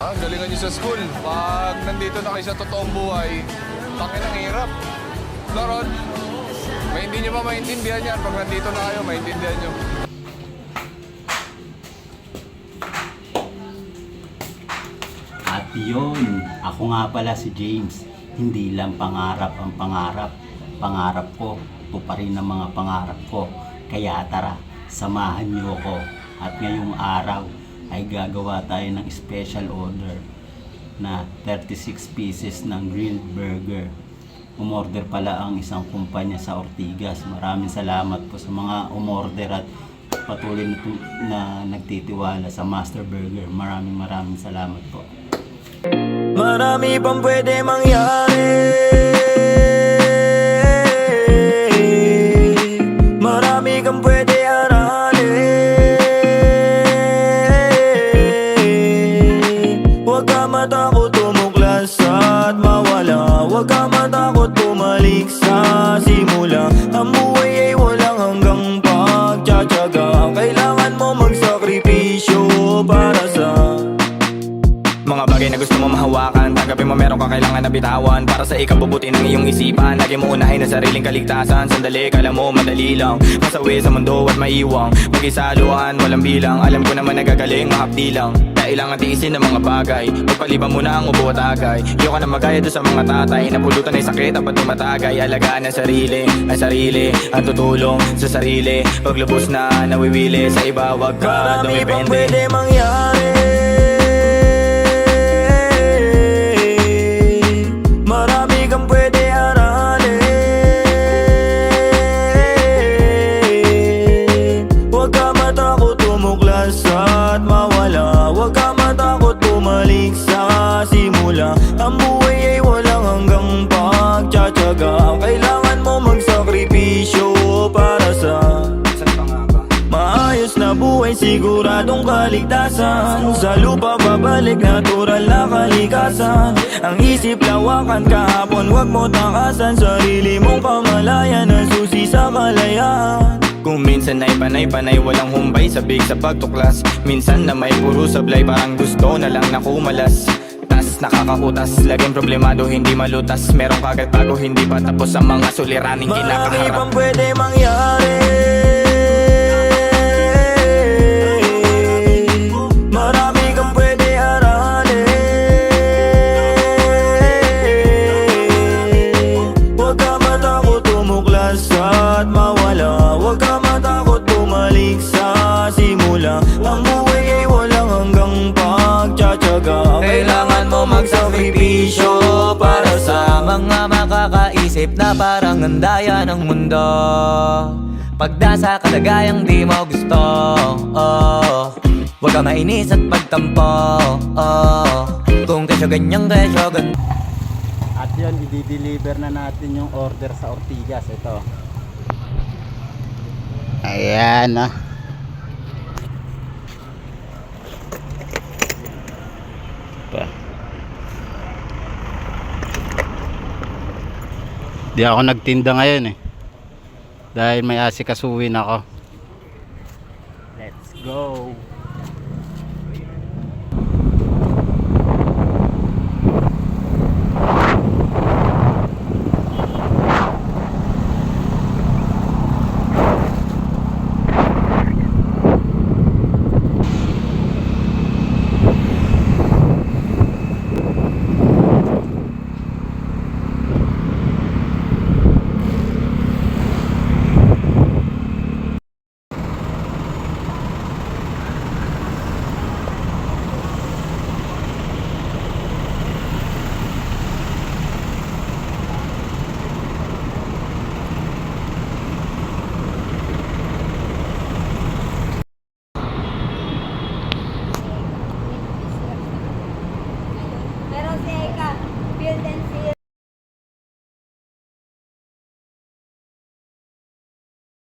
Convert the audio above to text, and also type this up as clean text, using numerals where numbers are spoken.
Ang galingan nyo sa school. Pag nandito na kayo sa totoong buhay, tangin ang hirap. Laron, may hindi nyo ba maintindihan yan? Pag nandito na kayo, maintindihan nyo. At yun, ako nga pala si James. Hindi lang pangarap ang pangarap. Pangarap ko, tuparin ang mga pangarap ko. Kaya tara, samahan niyo ako. At ngayong araw ay gagawa tayo ng special order na 36 pieces ng grilled burger. Umorder pala ang isang kumpanya sa Ortigas. Maraming salamat po sa mga umorder at patuloy na nagtitiwala sa Master Burger. Maraming salamat po. Marami pang pwede mangyari. Marami kang pwede aralin. Huwag ka matakot tumuklas at mawala. Huwag ka matakot bumalik sa simula. Ang buhay ay walang hanggang pagtsatsaga. Kailangan mo magsakripisyo para sa mga bagay na gusto mo mahawakan. Tanggapin mo meron ka kailangan na bitawan. Para sa ikabubuti ng iyong isipan. Lagi mo unahin ang sariling kaligtasan. Sandali, kala mo madali lang masawi sa mundo at maiwang mag-isaluhan, walang bilang. Alam ko naman nagagaling, mahapdi lang. Kailangan tiisin ng mga bagay. Magpaliban mo na ang ubo at agay. Iyo ka na magaya doon sa mga tatay. Napulutan ay sakit at tumatagay. Alagaan ang sarili ang tutulong sa sarili. Paglubos na nawiwili sa iba, wag ka dumipende. Marami pang pwede mangyari. Marami kang pwede aralin. Huwag ka matakot tumuklas at mawala. Huwag ka matakot bumalik sa simula. Ang buhay ay walang hanggang pagtsatsaga. Kailangan mo magsakripisyo para sa maayos na buhay, siguradong kaligtasan. Sa lupa babalik, natural na kalikasan. Ang isip lawakan kahapon, wag mo takasan. Sarili mong pamalayan, ang susi sa kalayaan. Kung minsan ay panay-panay, walang humbay sabik sa pagtuklas. Minsan na may puro sablay, parang gusto na lang na kumalas. Tas nakakakutas, laging problemado, hindi malutas. Merong kagad bago, hindi pa tapos ang mga suliraning kinakaharap. Marami pang pwede mangyari. Marami kang pwede aralin. Huwag ka matakot tumuklas at mawala. Huwag ka matakot bumalik sa simula. Ang buhay ay walang hanggang pagtsatsaga. Kailangan mo magsakripisyo para sa mga makakaisip na parang andaya ng mundo. Pagdasa kalagayang di mo gusto, huwag ka mainis at pagtampo, kung kesyo ganyang kesyo gan. At yun, i-deliver na natin yung order sa Ortigas. Ito. Ayan ah. Di ako nagtinda ngayon eh. Dahil may asikasuhin ako. Let's go.